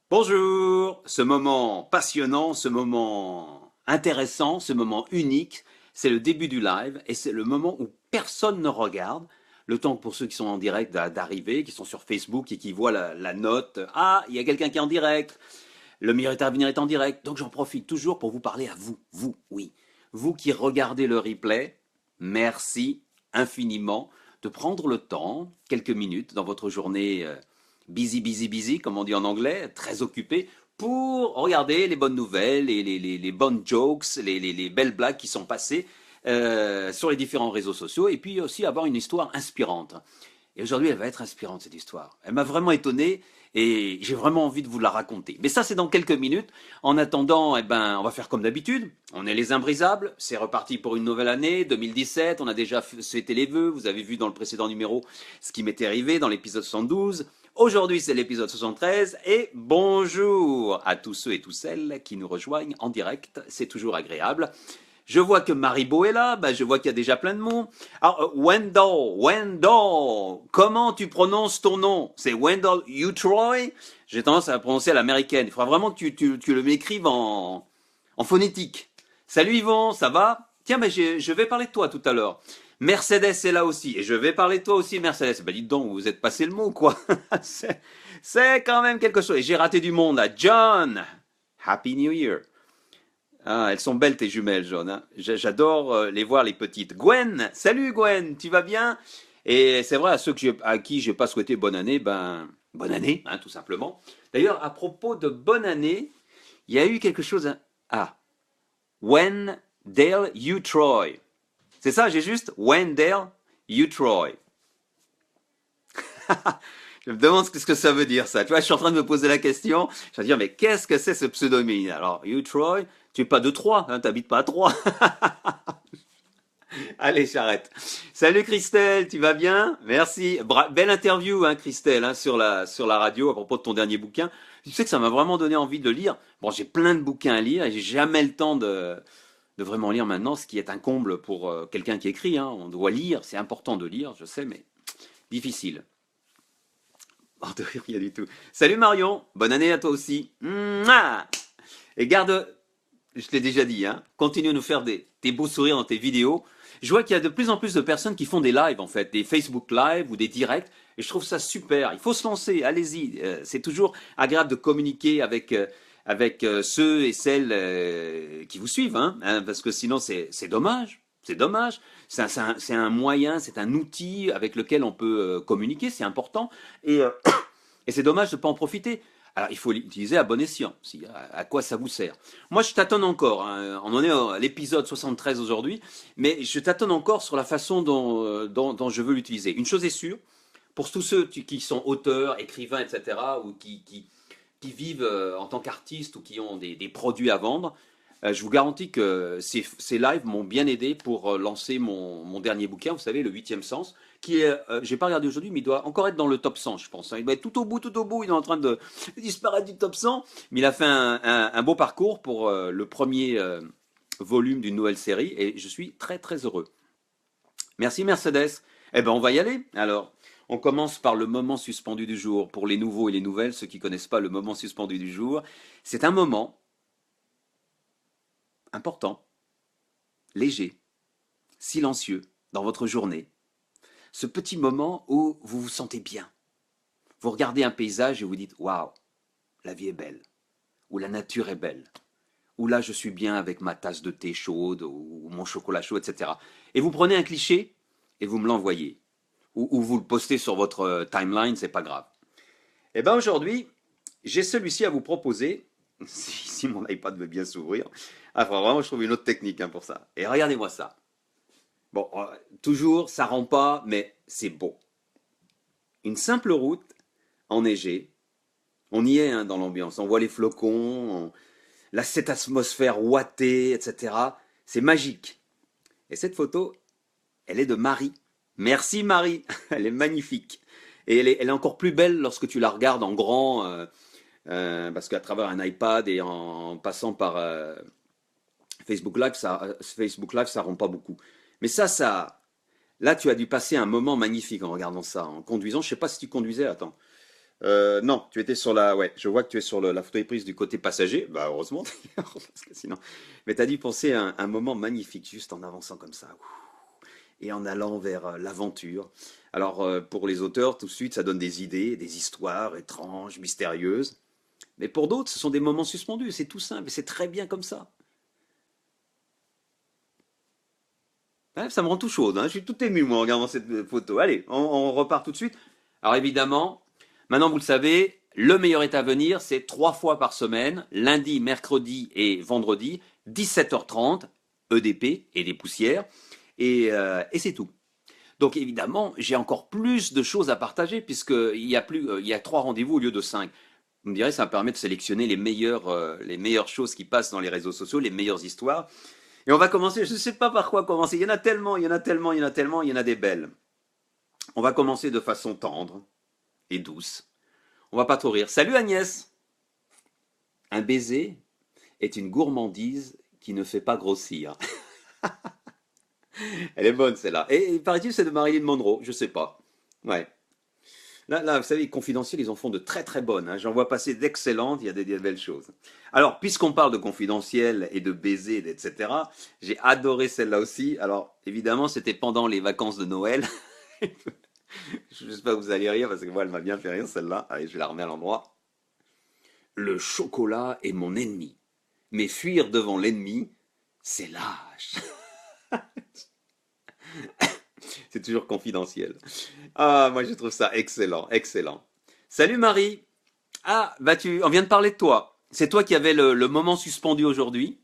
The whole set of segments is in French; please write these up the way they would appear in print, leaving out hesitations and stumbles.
Bonjour! Ce moment passionnant, ce moment intéressant, ce moment unique, c'est le début du live et c'est le moment où personne ne regarde. Le temps pour ceux qui sont en direct d'arriver, qui sont sur Facebook et qui voient la note. Ah, il y a quelqu'un qui est en direct. Le meilleur intervenir est en direct. Donc j'en profite toujours pour vous parler à vous. Vous, oui. Vous qui regardez le replay, merci infiniment de prendre le temps, quelques minutes dans votre journée busy, busy, busy, comme on dit en anglais, très occupé, pour regarder les bonnes nouvelles, les bonnes jokes, les belles blagues qui sont passées sur les différents réseaux sociaux, et puis aussi avoir une histoire inspirante. Et aujourd'hui, elle va être inspirante, cette histoire. Elle m'a vraiment étonné et j'ai vraiment envie de vous la raconter. Mais ça, c'est dans quelques minutes. En attendant, eh ben, on va faire comme d'habitude. On est les imbrisables. C'est reparti pour une nouvelle année, 2017. On a déjà souhaité les vœux. Vous avez vu dans le précédent numéro ce qui m'était arrivé dans l'épisode 72. Aujourd'hui, c'est l'épisode 73. Et bonjour à tous ceux et toutes celles qui nous rejoignent en direct. C'est toujours agréable. Je vois que Maribo est là, je vois qu'il y a déjà plein de monde. Alors, Wendell, comment tu prononces ton nom? C'est Wendell Utroy? J'ai tendance à la prononcer à l'américaine. Il faudra vraiment que tu le m'écrives en phonétique. Salut Yvon, ça va? Tiens, je vais parler de toi tout à l'heure. Mercedes est là aussi, et je vais parler de toi aussi, Mercedes. Dites donc, vous êtes passé le mot, quoi. c'est quand même quelque chose. Et j'ai raté du monde, là. John, Happy New Year. Ah, elles sont belles tes jumelles, Jaune, hein. J'adore les voir, les petites. Gwen, salut Gwen, tu vas bien? Et c'est vrai, à ceux à qui j'ai pas souhaité bonne année, bonne année, hein, tout simplement. D'ailleurs, à propos de bonne année, il y a eu quelque chose. Ah, Wendell Utroy. C'est ça, j'ai juste Wendell Utroy. Je me demande ce que ça veut dire, ça. Tu vois, je suis en train de me poser la question. Je vais dire, mais qu'est-ce que c'est ce pseudonyme? Alors, Utroy, tu es pas de Troyes, hein, t'habites pas à Troyes. Allez, j'arrête. Salut Christelle, tu vas bien? Merci. Belle interview, hein, Christelle, hein, sur la radio à propos de ton dernier bouquin. Tu sais que ça m'a vraiment donné envie de le lire. Bon, j'ai plein de bouquins à lire et j'ai jamais le temps de vraiment lire maintenant, ce qui est un comble pour quelqu'un qui écrit, hein. On doit lire, c'est important de lire, je sais, mais difficile. Oh, de rien du tout. Salut Marion, bonne année à toi aussi. Mouah. Et garde, je t'ai déjà dit, hein, continue à nous faire des beaux sourires dans tes vidéos. Je vois qu'il y a de plus en plus de personnes qui font des lives, en fait, des Facebook Live ou des directs, et je trouve ça super. Il faut se lancer, allez-y. C'est toujours agréable de communiquer avec ceux et celles qui vous suivent, hein, parce que sinon c'est dommage. C'est dommage. C'est un moyen, c'est un outil avec lequel on peut communiquer, c'est important. Et, euh, et c'est dommage de ne pas en profiter. Alors, il faut l'utiliser à bon escient. À quoi ça vous sert? Moi, je tâtonne encore, hein. On en est à l'épisode 73 aujourd'hui, mais je tâtonne encore sur la façon dont je veux l'utiliser. Une chose est sûre, pour tous ceux qui sont auteurs, écrivains, etc., ou qui vivent en tant qu'artistes ou qui ont des produits à vendre, je vous garantis que ces lives m'ont bien aidé pour lancer mon dernier bouquin, vous savez, Le Huitième Sens, qui est, j'ai pas regardé aujourd'hui, mais il doit encore être dans le top 100, je pense, hein. Il doit être tout au bout, il est en train de disparaître du top 100, mais il a fait un beau parcours pour le premier volume d'une nouvelle série, et je suis très très heureux. Merci Mercedes. Eh ben on va y aller, alors. On commence par le moment suspendu du jour. Pour les nouveaux et les nouvelles, ceux qui connaissent pas le moment suspendu du jour, c'est un moment important, léger, silencieux dans votre journée. Ce petit moment où vous vous sentez bien. Vous regardez un paysage et vous dites waouh, la vie est belle, ou la nature est belle, ou là je suis bien avec ma tasse de thé chaude ou mon chocolat chaud, etc. Et vous prenez un cliché et vous me l'envoyez, ou vous le postez sur votre timeline, c'est pas grave. Et bien aujourd'hui, j'ai celui-ci à vous proposer. Si mon iPad veut bien s'ouvrir. Ah, faut vraiment, je trouve une autre technique, hein, pour ça. Et regardez-moi ça. Bon, toujours, ça rend pas, mais c'est beau. Une simple route enneigée. On y est, hein, dans l'ambiance. On voit les flocons, là, cette atmosphère ouatée, etc. C'est magique. Et cette photo, elle est de Marie. Merci Marie, elle est magnifique. Et elle est encore plus belle lorsque tu la regardes en grand, parce qu'à travers un iPad et en passant par Facebook Live, ça rend pas beaucoup. Mais là, tu as dû passer un moment magnifique en regardant ça, en conduisant. Je sais pas si tu conduisais, attends. Non, tu étais sur la. Ouais, je vois que tu es sur la photo est prise du côté passager. Bah, heureusement, d'ailleurs, parce que sinon. Mais t'as dû penser à un moment magnifique, juste en avançant comme ça. Et en allant vers l'aventure. Alors, pour les auteurs, tout de suite, ça donne des idées, des histoires étranges, mystérieuses. Mais pour d'autres, ce sont des moments suspendus. C'est tout simple, et c'est très bien comme ça. Ouais, ça me rend tout chaud, hein. Je suis tout ému, moi, en regardant cette photo. Allez, on repart tout de suite. Alors, évidemment, maintenant, vous le savez, le meilleur est à venir. C'est 3 fois par semaine, lundi, mercredi et vendredi, 17h30, EDP et des poussières. Et c'est tout. Donc évidemment, j'ai encore plus de choses à partager il y a 3 rendez-vous au lieu de 5. Vous me direz, ça me permet de sélectionner les meilleures choses qui passent dans les réseaux sociaux, les meilleures histoires. Et on va commencer, je ne sais pas par quoi commencer. Il y en a tellement, il y en a tellement, il y en a tellement, il y en a des belles. On va commencer de façon tendre et douce. On va pas trop rire. Salut Agnès. Un baiser est une gourmandise qui ne fait pas grossir. Elle est bonne celle-là. Et paraît-il, c'est de Marilyn Monroe. Je sais pas. Ouais. Là, vous savez, Confidentiel, ils en font de très très bonnes, hein. J'en vois passer d'excellentes, il y a des belles choses. Alors, puisqu'on parle de Confidentiel et de baisers, etc., j'ai adoré celle-là aussi. Alors, évidemment, c'était pendant les vacances de Noël. Je sais pas que vous allez rire, parce que moi, elle m'a bien fait rire, celle-là. Allez, je vais la remettre à l'endroit. Le chocolat est mon ennemi. Mais fuir devant l'ennemi, c'est lâche. C'est toujours confidentiel. Ah, moi, je trouve ça excellent, excellent. Salut Marie. Ah, bah on vient de parler de toi. C'est toi qui avais le moment suspendu aujourd'hui.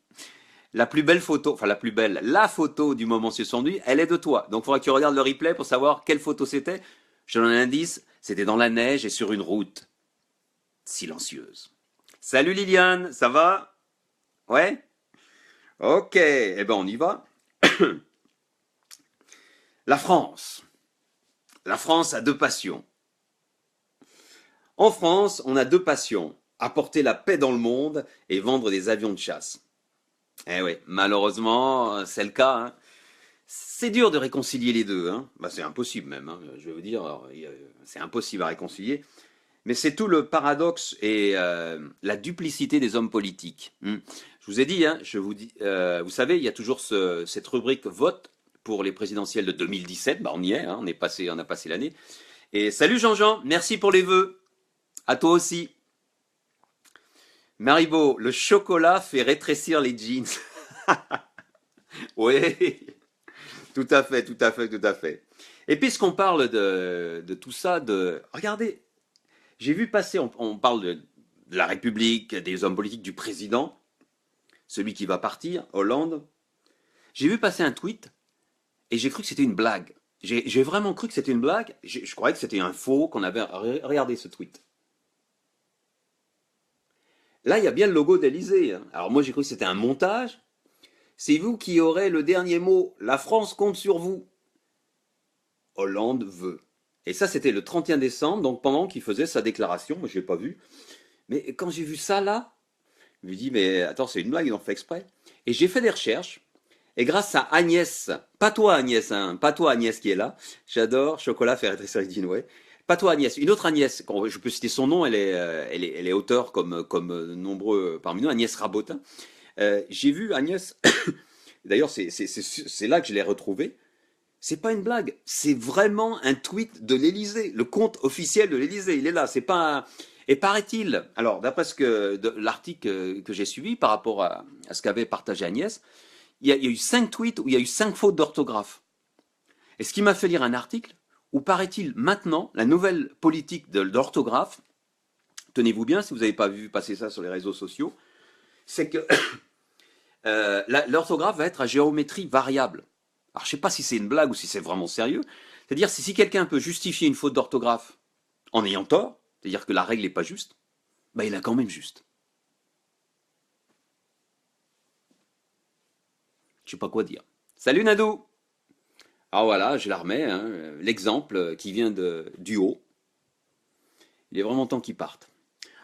La plus belle photo, enfin la plus belle, la photo du moment suspendu, elle est de toi. Donc il faudra que tu regardes le replay pour savoir quelle photo c'était. Je te donne un indice, c'était dans la neige et sur une route silencieuse. Salut Liliane, ça va? Ouais? Ok, eh ben on y va. La France. La France a deux passions. En France, on a deux passions. Apporter la paix dans le monde et vendre des avions de chasse. Eh oui, malheureusement, c'est le cas, hein. C'est dur de réconcilier les deux, hein. Bah, c'est impossible même, hein. Je vais vous dire, c'est impossible à réconcilier. Mais c'est tout le paradoxe et la duplicité des hommes politiques. Je vous ai dit, hein, vous savez, il y a toujours cette rubrique vote pour les présidentielles de 2017. Bah, on y est, hein, on a passé l'année. Et salut Jean-Jean, merci pour les vœux. À toi aussi. Maribo, le chocolat fait rétrécir les jeans. Oui, tout à fait, tout à fait, tout à fait. Et puisqu'on parle de tout ça, regardez, j'ai vu passer, on parle de la République, des hommes politiques, du président, celui qui va partir, Hollande. J'ai vu passer un tweet et j'ai cru que c'était une blague. J'ai vraiment cru que c'était une blague. Je croyais que c'était un faux, qu'on avait regardé ce tweet. Là, il y a bien le logo d'Elysée, hein. Alors moi, j'ai cru que c'était un montage. C'est vous qui aurez le dernier mot. La France compte sur vous. Hollande veut. Et ça, c'était le 31 décembre, donc pendant qu'il faisait sa déclaration. Moi, je l'ai pas vu. Mais quand j'ai vu ça là, je me dis, mais attends, c'est une blague, ils ont fait exprès. Et j'ai fait des recherches. Et grâce à Agnès, pas toi Agnès, hein, pas toi Agnès qui est là, j'adore Chocolat faire rétrécir les jeans, ouais. Pas toi Agnès, une autre Agnès, je peux citer son nom, elle est auteure comme nombreux parmi nous, Agnès Rabotin. J'ai vu Agnès, d'ailleurs c'est là que je l'ai retrouvée. C'est pas une blague, c'est vraiment un tweet de l'Élysée, le compte officiel de l'Élysée. Il est là, c'est pas un... Et paraît-il, alors d'après l'article que j'ai suivi par rapport à ce qu'avait partagé Agnès, il y a eu 5 tweets où il y a eu 5 fautes d'orthographe. Et ce qui m'a fait lire un article où paraît-il maintenant la nouvelle politique d'orthographe, tenez-vous bien si vous n'avez pas vu passer ça sur les réseaux sociaux, c'est que l'orthographe va être à géométrie variable. Alors je ne sais pas si c'est une blague ou si c'est vraiment sérieux. C'est-à-dire si quelqu'un peut justifier une faute d'orthographe en ayant tort, c'est-à-dire que la règle n'est pas juste, bah il a quand même juste. Je sais pas quoi dire. Salut Nadou. Ah voilà, je la remets, hein, l'exemple qui vient du haut. Il est vraiment temps qu'il parte.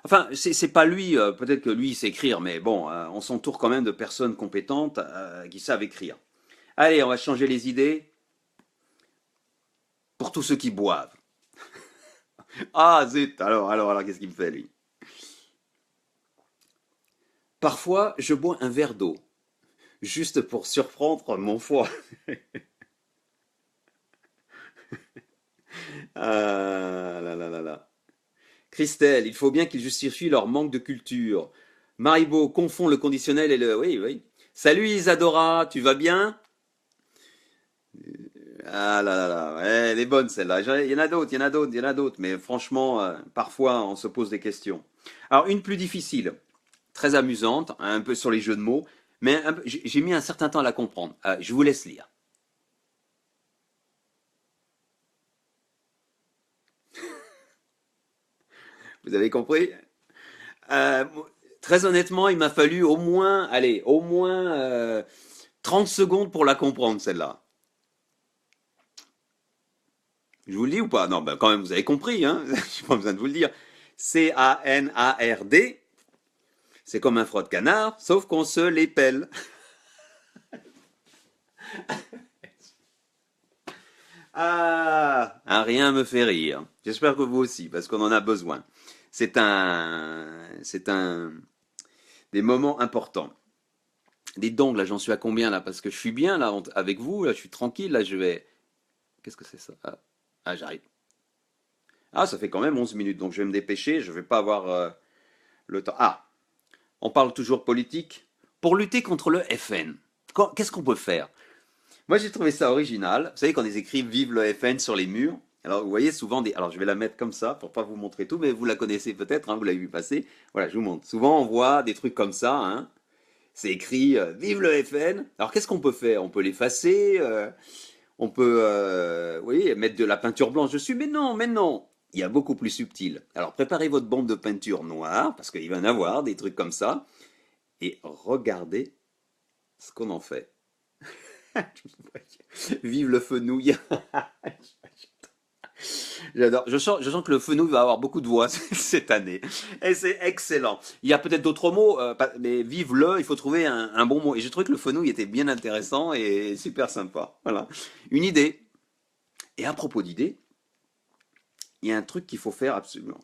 Enfin, c'est pas lui, peut-être que lui il sait écrire, mais bon, on s'entoure quand même de personnes compétentes qui savent écrire. Allez, on va changer les idées pour tous ceux qui boivent. Ah zut, alors, qu'est-ce qu'il me fait lui? Parfois, je bois un verre d'eau, juste pour surprendre mon foie. Ah là là là là. Christelle, il faut bien qu'ils justifient leur manque de culture. Maribo confond le conditionnel et le... Oui, oui. Salut Isadora, tu vas bien? Ah là là là, ouais, elle est bonne celle-là. Il y en a d'autres, il y en a d'autres, il y en a d'autres. Mais franchement, parfois, on se pose des questions. Alors, une plus difficile, très amusante, un peu sur les jeux de mots, mais j'ai mis un certain temps à la comprendre. Je vous laisse lire. Vous avez compris? Euh, Très honnêtement, il m'a fallu au moins, allez, au moins 30 secondes pour la comprendre, celle-là. Je vous le dis ou pas? Non, ben quand même, vous avez compris, hein? J'ai pas besoin de vous le dire. Canard, c'est comme un froid de canard, sauf qu'on se les pèle. Ah, un rien me fait rire. J'espère que vous aussi, parce qu'on en a besoin. C'est un des moments importants. Des donc là, j'en suis à combien là? Parce que je suis bien là avec vous, là, je suis tranquille, là, je vais. Qu'est-ce que c'est ça? J'arrive. Ah, ça fait quand même 11 minutes, donc je vais me dépêcher, je vais pas avoir le temps. Ah, on parle toujours politique. Pour lutter contre le FN, qu'est-ce qu'on peut faire? Moi, j'ai trouvé ça original. Vous savez, quand ils écrivent Vive le FN sur les murs, alors vous voyez souvent des. Alors je vais la mettre comme ça pour pas vous montrer tout, mais vous la connaissez peut-être, hein, vous l'avez vu passer. Voilà, je vous montre. Souvent, on voit des trucs comme ça, hein. C'est écrit Vive le FN. Alors qu'est-ce qu'on peut faire? On peut l'effacer, on peut, oui, mettre de la peinture blanche dessus, mais non, mais non. Il y a beaucoup plus subtil. Alors préparez votre bombe de peinture noire, parce qu'il va y en avoir des trucs comme ça, et regardez ce qu'on en fait. Vive le fenouil. J'adore. Je sens que le fenouil va avoir beaucoup de voix cette année. Et c'est excellent. Il y a peut-être d'autres mots, mais vive le, il faut trouver un bon mot. Et j'ai trouvé que le fenouil était bien intéressant et super sympa. Voilà. Une idée. Et à propos d'idées, il y a un truc qu'il faut faire absolument.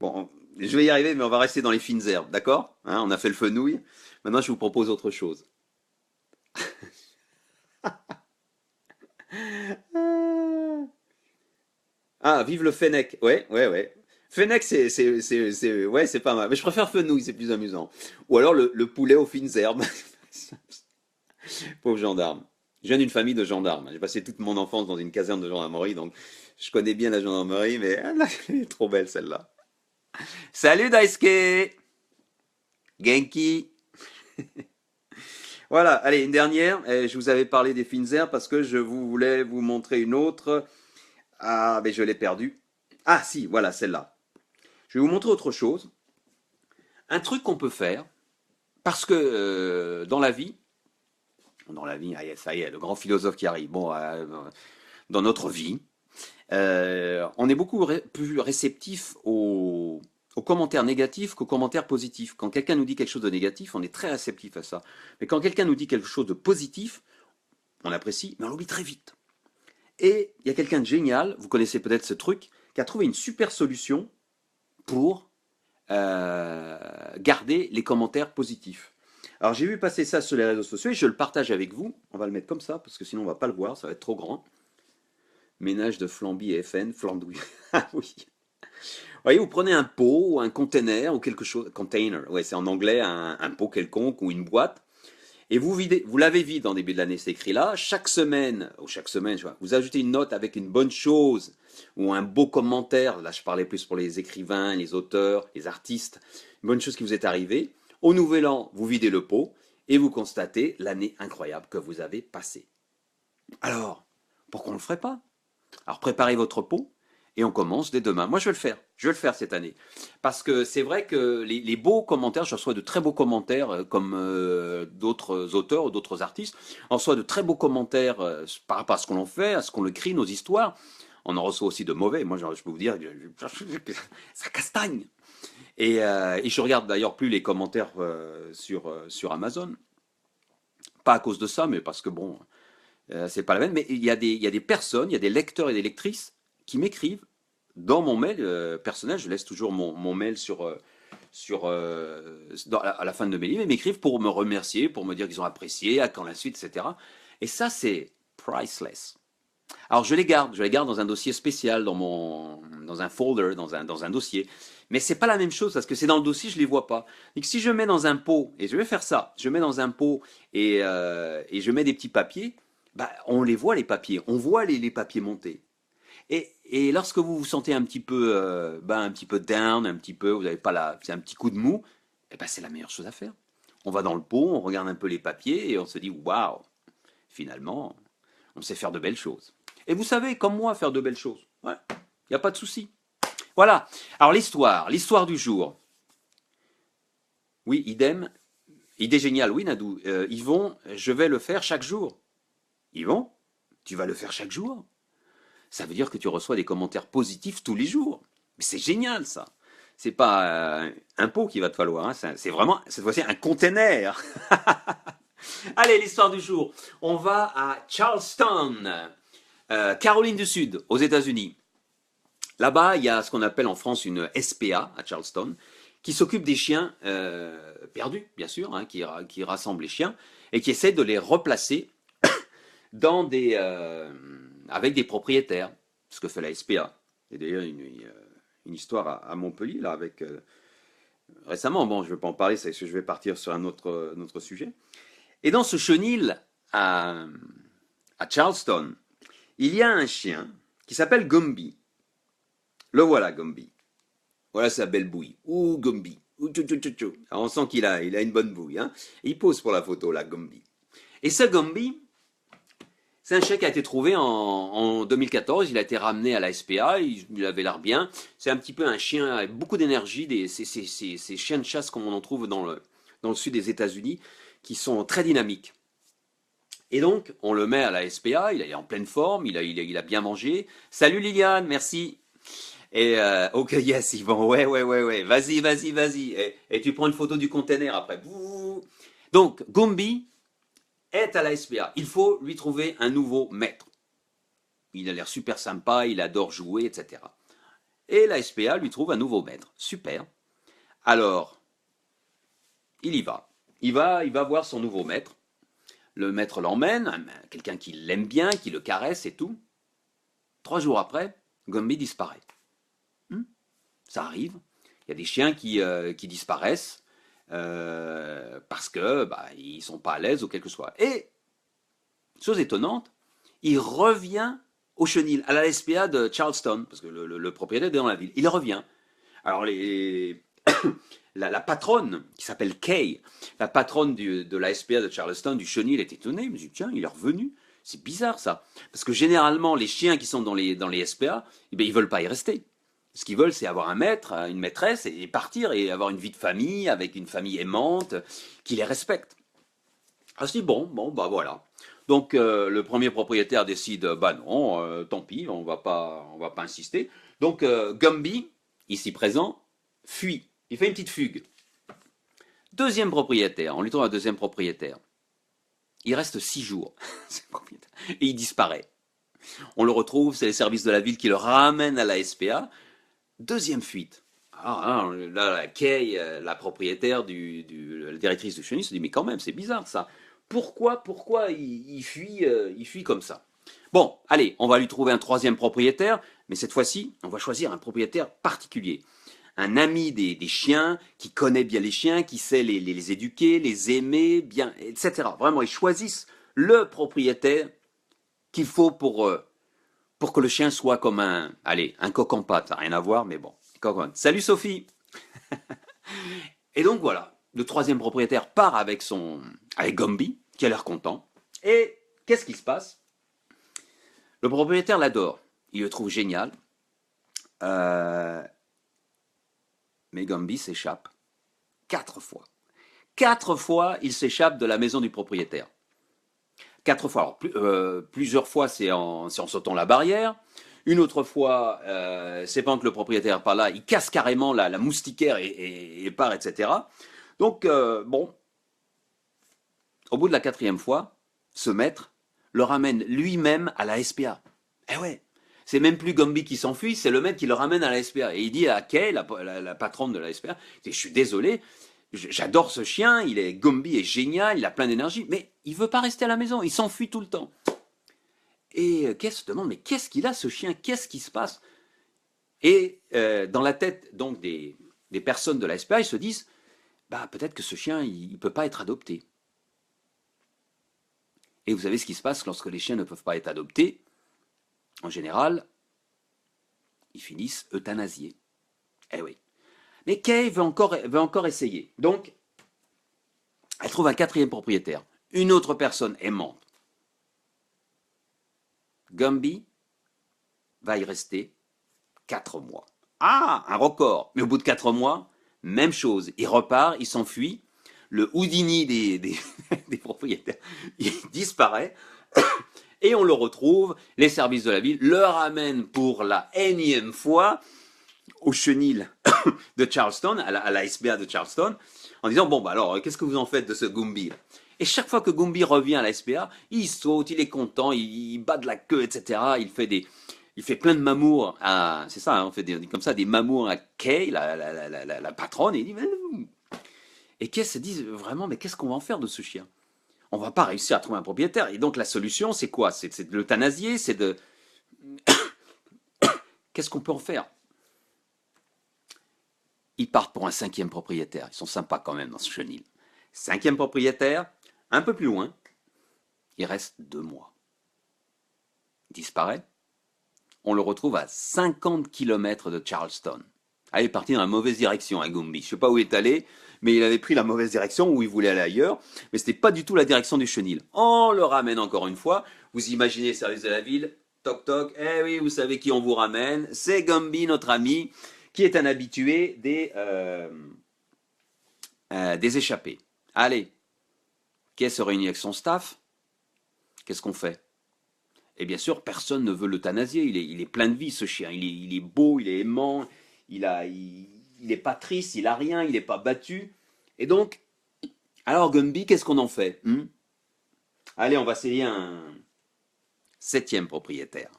Bon, je vais y arriver, mais on va rester dans les fines herbes, d'accord? Hein, on a fait le fenouil. Maintenant, je vous propose autre chose. Ah, vive le Fennec. Ouais, ouais, ouais. Fennec, ouais, c'est pas mal. Mais je préfère fenouil, c'est plus amusant. Ou alors le poulet aux fines herbes. Pauvre gendarme. Je viens d'une famille de gendarmes. J'ai passé toute mon enfance dans une caserne de gendarmerie, donc je connais bien la gendarmerie, mais elle est trop belle celle-là. Salut Daisuke! Genki! Voilà, allez, une dernière. Je vous avais parlé des fines herbes parce que je voulais vous montrer une autre. Ah, mais je l'ai perdue. Ah, si, voilà, celle-là. Je vais vous montrer autre chose. Un truc qu'on peut faire, parce que dans la vie, ça y est, le grand philosophe qui arrive. Bon, dans notre vie, on est beaucoup plus réceptif aux commentaires négatifs qu'aux commentaires positifs. Quand quelqu'un nous dit quelque chose de négatif, on est très réceptif à ça. Mais quand quelqu'un nous dit quelque chose de positif, on apprécie, mais on l'oublie très vite. Et il y a quelqu'un de génial, vous connaissez peut-être ce truc, qui a trouvé une super solution pour garder les commentaires positifs. Alors j'ai vu passer ça sur les réseaux sociaux et je le partage avec vous. On va le mettre comme ça parce que sinon on va pas le voir, ça va être trop grand. Ménage de Flamby FN, Flandouille. Ah oui. Vous voyez, vous prenez un pot ou un container ou quelque chose, container, ouais, c'est en anglais un pot quelconque ou une boîte, et vous videz, vous l'avez vide en début de l'année, c'est écrit là. Chaque semaine, vous ajoutez une note avec une bonne chose ou un beau commentaire. Là, je parlais plus pour les écrivains, les auteurs, les artistes. Une bonne chose qui vous est arrivée. Au nouvel an, vous videz le pot et vous constatez l'année incroyable que vous avez passée. Alors, pourquoi on ne le ferait pas? Alors préparez votre pot et on commence dès demain. Moi je vais le faire. Je vais le faire cette année. Parce que c'est vrai que les beaux commentaires, je reçois de très beaux commentaires comme d'autres auteurs ou d'autres artistes. On reçoit de très beaux commentaires par rapport à ce qu'on en fait, à ce qu'on écrit, nos histoires. On en reçoit aussi de mauvais. Moi je peux vous dire, ça castagne. Et je regarde d'ailleurs plus les commentaires sur Amazon. Pas à cause de ça, mais parce que bon, c'est pas la même. Mais il y a des personnes, il y a des lecteurs et des lectrices qui m'écrivent dans mon mail personnel, je laisse toujours mon mail à la fin de mes livres, ils m'écrivent pour me remercier, pour me dire qu'ils ont apprécié, à quand la suite, etc. Et ça, c'est priceless. Alors je les garde dans un dossier spécial, dans un folder, dans un dossier. Mais c'est pas la même chose parce que c'est dans le dossier, je les vois pas. Donc si je mets dans un pot, et je vais faire ça, je mets dans un pot et je mets des petits papiers, bah, on les voit les papiers, on voit les papiers monter. Et lorsque vous vous sentez un petit peu down, un petit peu, vous n'avez pas c'est un petit coup de mou, eh ben c'est la meilleure chose à faire. On va dans le pot, on regarde un peu les papiers et on se dit waouh, finalement, on sait faire de belles choses. Et vous savez, comme moi, faire de belles choses. Ouais, il n'y a pas de souci. Voilà. Alors l'histoire du jour. Oui, idem. Idée géniale, oui, Nadou. Yvon, je vais le faire chaque jour. Yvon, tu vas le faire chaque jour? Ça veut dire que tu reçois des commentaires positifs tous les jours. Mais c'est génial, ça. C'est pas un pot qu'il va te falloir, hein. C'est vraiment, cette fois-ci, un container. Allez, l'histoire du jour. On va à Charleston, Caroline du Sud, aux États-Unis. Là-bas, il y a ce qu'on appelle en France une SPA à Charleston, qui s'occupe des chiens perdus, bien sûr, hein, qui rassemble les chiens et qui essaie de les replacer avec des propriétaires. Ce que fait la SPA. Il y a d'ailleurs une histoire à Montpellier, là, avec récemment. Bon, je ne vais pas en parler, c'est que je vais partir sur un autre sujet. Et dans ce chenil à Charleston, il y a un chien qui s'appelle Gumby. Le voilà, Gumby. Voilà sa belle bouille. Ouh, Gumby. Ouh, tchou, tchou, tchou, tchou. Alors, on sent qu'il a une bonne bouille. Hein. Il pose pour la photo, là, Gumby. Et ce Gumby, c'est un chien qui a été trouvé en 2014. Il a été ramené à la SPA. Il avait l'air bien. C'est un petit peu un chien avec beaucoup d'énergie. Ces chiens de chasse comme on en trouve dans le sud des États-Unis, qui sont très dynamiques. Et donc, on le met à la SPA. Il est en pleine forme. Il a bien mangé. Salut Liliane, merci. Et ok, yes, Yvan, ouais. Vas-y. Et tu prends une photo du container après. Donc, Gumby est à la SPA. Il faut lui trouver un nouveau maître. Il a l'air super sympa, il adore jouer, etc. Et la SPA lui trouve un nouveau maître. Super. Alors, il y va. Il va voir son nouveau maître. Le maître l'emmène, quelqu'un qui l'aime bien, qui le caresse et tout. 3 jours après, Gumby disparaît. Ça arrive. Il y a des chiens qui disparaissent parce que ils sont pas à l'aise ou quelque soit. Et chose étonnante, il revient au chenil, à la SPA de Charleston, parce que le propriétaire est dans la ville. Il revient. Alors la patronne, qui s'appelle Kay, la patronne de la SPA de Charleston, du chenil, est étonnée. Elle me dit, tiens, il est revenu. C'est bizarre ça. Parce que généralement, les chiens qui sont dans les SPA, ils veulent pas y rester. Ce qu'ils veulent, c'est avoir un maître, une maîtresse, et partir, et avoir une vie de famille, avec une famille aimante, qui les respecte. Ah si, bon, voilà. Donc le premier propriétaire décide, non, tant pis, on va pas insister. Donc Gumby, ici présent, fuit. Il fait une petite fugue. Deuxième propriétaire, on lui trouve un deuxième propriétaire. Il reste 6 jours, et il disparaît. On le retrouve, c'est les services de la ville qui le ramènent à la SPA. Deuxième fuite. Là, la Kay, la propriétaire, la directrice du chenil, se dit, mais quand même, c'est bizarre ça. Pourquoi il fuit comme ça? Bon, allez, on va lui trouver un troisième propriétaire, mais cette fois-ci, on va choisir un propriétaire particulier. Un ami des chiens, qui connaît bien les chiens, qui sait les éduquer, les aimer, bien, etc. Vraiment, ils choisissent le propriétaire qu'il faut pour que le chien soit comme un coq en pâte. Ça n'a rien à voir, mais bon. Salut Sophie. Et donc voilà, le troisième propriétaire part avec Gumby, qui a l'air content. Et qu'est-ce qui se passe? Le propriétaire l'adore. Il le trouve génial. Mais Gumby s'échappe 4 fois. 4 fois, il s'échappe de la maison du propriétaire. 4 fois. Alors, plusieurs fois, c'est en sautant la barrière. Une autre fois, c'est pendant que le propriétaire n'est pas là, il casse carrément la moustiquaire et part, etc. Donc, au bout de la 4e fois, ce maître le ramène lui-même à la SPA. Eh ouais. C'est même plus Gumby qui s'enfuit, c'est le mec qui le ramène à la SPA. Et il dit à Kay, la patronne de la SPA, je suis désolé, j'adore ce chien, Gumby est génial, il a plein d'énergie, mais il veut pas rester à la maison, il s'enfuit tout le temps. Et Kay se demande, mais qu'est-ce qu'il a ce chien? Qu'est-ce qui se passe? Et dans la tête donc des personnes de la SPA, ils se disent, bah peut-être que ce chien, il ne peut pas être adopté. Et vous savez ce qui se passe lorsque les chiens ne peuvent pas être adoptés? En général, ils finissent euthanasiés. Eh oui. Mais Kay veut encore essayer. Donc, elle trouve un quatrième propriétaire. Une autre personne aimante. Gumby va y rester 4 mois. Ah, un record. Mais au bout de 4 mois, même chose. Il repart, il s'enfuit. Le Houdini des propriétaires, il disparaît. Et on le retrouve. Les services de la ville le ramènent pour la énième fois au chenil de Charleston, à la SPA de Charleston, en disant, bon, bah alors, qu'est-ce que vous en faites de ce Gumby là? Et chaque fois que Gumby revient à la SPA, il saute, il est content, il bat de la queue, etc. Il fait plein de mamours à, c'est ça, hein, on fait comme ça, des mamours à Kay, la patronne, et il dit, et Kay se dit vraiment, mais qu'est-ce qu'on va en faire de ce chien? On va pas réussir à trouver un propriétaire. Et donc la solution, c'est quoi? C'est de l'euthanasier, c'est de... Qu'est-ce qu'on peut en faire? Ils partent pour un 5e propriétaire. Ils sont sympas quand même dans ce chenil. 5e propriétaire, un peu plus loin, il reste 2 mois. Il disparaît. On le retrouve à 50 km de Charleston. Ah, il est parti dans la mauvaise direction à Gumby. Je ne sais pas où il est allé, mais il avait pris la mauvaise direction, où il voulait aller ailleurs. Mais ce n'était pas du tout la direction du chenil. On le ramène encore une fois. Vous imaginez le service de la ville. Toc toc. Eh oui, vous savez qui on vous ramène. C'est Gumby, notre ami, qui est un habitué des échappées. Allez, Kay se réunit avec son staff. Qu'est-ce qu'on fait? Et bien sûr, personne ne veut l'euthanasier. Il est plein de vie, ce chien. Il est beau, il est aimant, il est pas triste, il a rien, il n'est pas battu. Et donc, alors Gumby, qu'est-ce qu'on en fait? Allez, on va essayer un 7e propriétaire.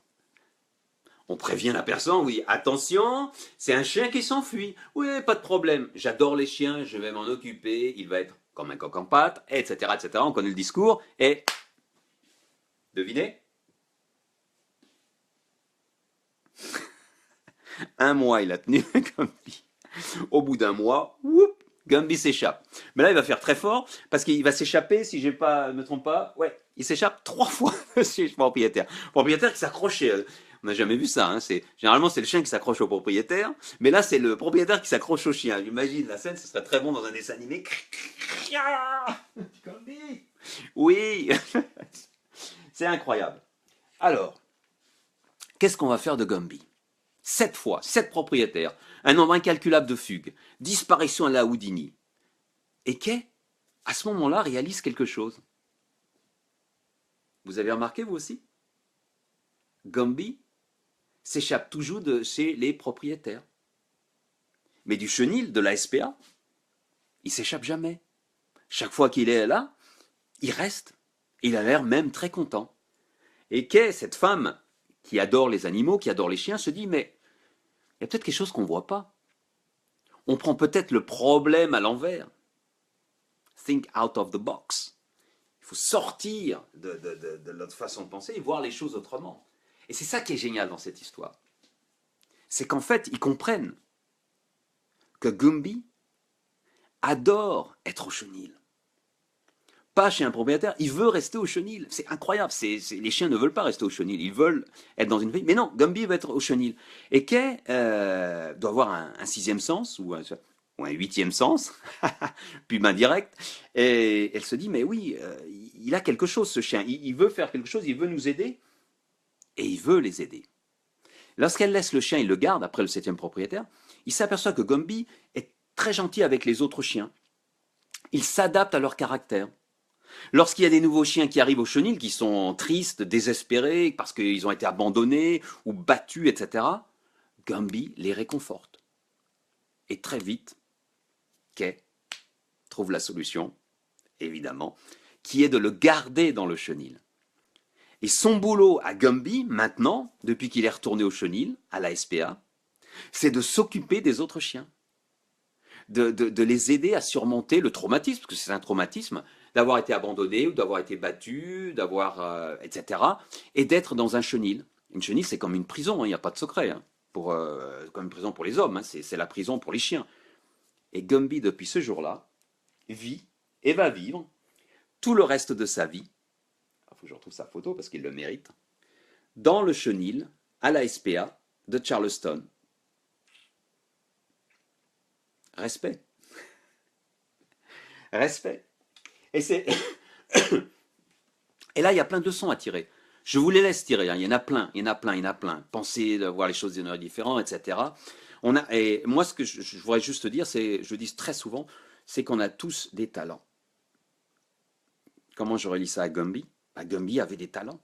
On prévient la personne, oui, attention, c'est un chien qui s'enfuit. Oui, pas de problème, j'adore les chiens, je vais m'en occuper, il va être comme un coq en pâte, etc., etc. On connaît le discours, et devinez? Un mois, il a tenu Gumby. Au bout d'un mois, Gumby s'échappe. Mais là, il va faire très fort, parce qu'il va s'échapper, si je ne me trompe pas, ouais, il s'échappe 3 fois, monsieur le propriétaire. Propriétaire qui s'accrochait. On n'a jamais vu ça. Hein. Généralement, c'est le chien qui s'accroche au propriétaire, mais là, c'est le propriétaire qui s'accroche au chien. J'imagine la scène, ce serait très bon dans un dessin animé. Gumby. Oui, c'est incroyable. Alors, qu'est-ce qu'on va faire de Gumby? 7 fois, 7 propriétaires, un nombre incalculable de fugues, disparition à la Houdini. Et Kay, à ce moment-là, réalise quelque chose. Vous avez remarqué, vous aussi? Gumby s'échappe toujours de chez les propriétaires. Mais du chenil, de la SPA, il s'échappe jamais. Chaque fois qu'il est là, il reste. Il a l'air même très content. Et Kay, cette femme qui adore les animaux, qui adore les chiens, se dit, mais il y a peut-être quelque chose qu'on ne voit pas. On prend peut-être le problème à l'envers. Think out of the box. Il faut sortir de notre façon de penser et voir les choses autrement. Et c'est ça qui est génial dans cette histoire. C'est qu'en fait, ils comprennent que Gumby adore être au chenil. Pas chez un propriétaire, il veut rester au chenil. C'est incroyable. Les chiens ne veulent pas rester au chenil. Ils veulent être dans une vie. Mais non, Gumby veut être au chenil. Et Kay doit avoir un 6e sens ou un 8e sens, puis main directe. Et elle se dit, mais oui, il a quelque chose, ce chien. Il veut faire quelque chose, il veut nous aider. Et il veut les aider. Lorsqu'elle laisse le chien, il le garde après le 7e propriétaire, il s'aperçoit que Gumby est très gentil avec les autres chiens. Il s'adapte à leur caractère. Lorsqu'il y a des nouveaux chiens qui arrivent au chenil, qui sont tristes, désespérés, parce qu'ils ont été abandonnés ou battus, etc., Gumby les réconforte. Et très vite, Kay trouve la solution, évidemment, qui est de le garder dans le chenil. Et son boulot à Gumby, maintenant, depuis qu'il est retourné au chenil, à la SPA, c'est de s'occuper des autres chiens, de les aider à surmonter le traumatisme, parce que c'est un traumatisme, d'avoir été abandonné ou d'avoir été battu, etc., et d'être dans un chenil. Une chenil, c'est comme une prison, il n'y a pas de secret, hein, comme une prison pour les hommes, hein, c'est la prison pour les chiens. Et Gumby, depuis ce jour-là, vit et va vivre tout le reste de sa vie, il faut que je retrouve sa photo parce qu'il le mérite, dans le chenil, à la SPA de Charleston. Respect. Respect. Et c'est et là, il y a plein de leçons à tirer. Je vous les laisse tirer, hein. Il y en a plein, il y en a plein, il y en a plein. Pensez de voir les choses d'une manière différente, etc. Et moi, ce que je voudrais juste dire, je dis très souvent, c'est qu'on a tous des talents. Comment je relie ça à Gumby? Gumby avait des talents.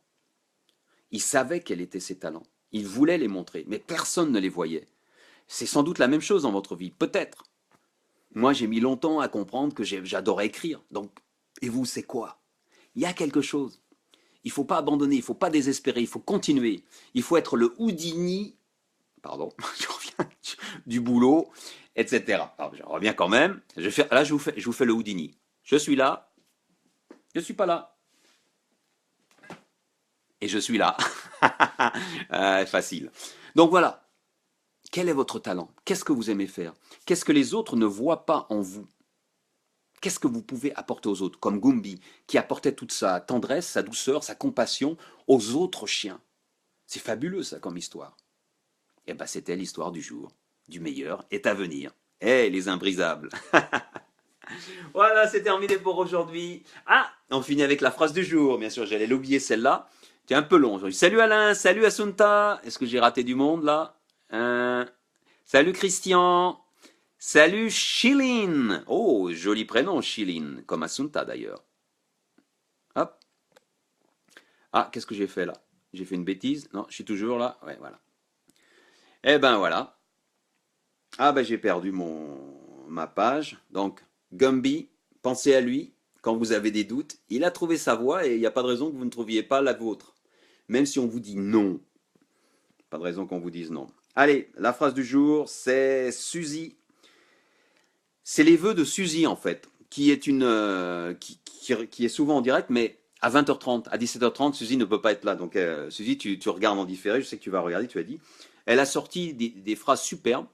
Il savait quels étaient ses talents. Il voulait les montrer, mais personne ne les voyait. C'est sans doute la même chose dans votre vie, peut-être. Moi, j'ai mis longtemps à comprendre que j'adorais écrire. Donc, et vous, c'est quoi? Il y a quelque chose. Il ne faut pas abandonner, il ne faut pas désespérer, il faut continuer. Il faut être le Houdini, pardon, je reviens du boulot, etc. Alors, je reviens quand même. Là, je vous fais le Houdini. Je suis là, je ne suis pas là. Et je suis là. Facile. Donc voilà. Quel est votre talent? Qu'est-ce que vous aimez faire? Qu'est-ce que les autres ne voient pas en vous? Qu'est-ce que vous pouvez apporter aux autres? Comme Gumby, qui apportait toute sa tendresse, sa douceur, sa compassion aux autres chiens. C'est fabuleux ça comme histoire. Et bien c'était l'histoire du jour. Du meilleur est à venir. Eh, les imbrisables. Voilà, c'est terminé pour aujourd'hui. Ah, on finit avec la phrase du jour. Bien sûr, j'allais l'oublier celle-là. C'est un peu long aujourd'hui. Salut Alain, salut Assunta. Est-ce que j'ai raté du monde là? Salut Christian. Salut Shilin. Oh, joli prénom Shilin, comme Assunta d'ailleurs. Hop. Ah, qu'est-ce que j'ai fait là? J'ai fait une bêtise? Non, je suis toujours là. Ouais, voilà. Eh ben voilà. Ah ben j'ai perdu ma page. Donc, Gumby, pensez à lui quand vous avez des doutes. Il a trouvé sa voie et il n'y a pas de raison que vous ne trouviez pas la vôtre. Même si on vous dit non. Pas de raison qu'on vous dise non. Allez, la phrase du jour, c'est Suzy. C'est les vœux de Suzy en fait, qui est qui est souvent en direct, mais à 20h30, à 17h30, Suzy ne peut pas être là. Donc Suzy, tu regardes en différé, je sais que tu vas regarder, tu as dit. Elle a sorti des phrases superbes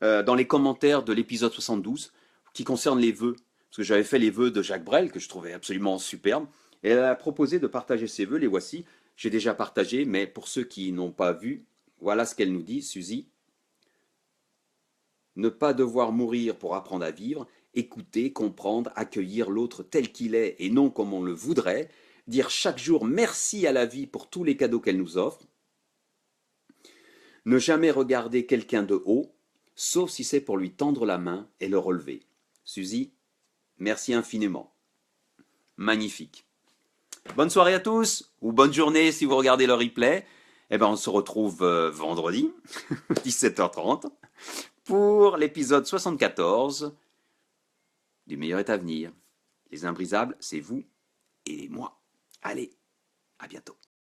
dans les commentaires de l'épisode 72 qui concernent les vœux. Parce que j'avais fait les vœux de Jacques Brel, que je trouvais absolument superbes. Et elle a proposé de partager ses vœux, les voici. J'ai déjà partagé, mais pour ceux qui n'ont pas vu, voilà ce qu'elle nous dit, Suzy. Ne pas devoir mourir pour apprendre à vivre, écouter, comprendre, accueillir l'autre tel qu'il est et non comme on le voudrait, dire chaque jour merci à la vie pour tous les cadeaux qu'elle nous offre, ne jamais regarder quelqu'un de haut, sauf si c'est pour lui tendre la main et le relever. Suzy, merci infiniment. Magnifique. Bonne soirée à tous, ou bonne journée si vous regardez le replay. Eh ben, on se retrouve vendredi, 17h30, pour l'épisode 74 du meilleur est à venir. Les imbrisables, c'est vous et moi. Allez, à bientôt.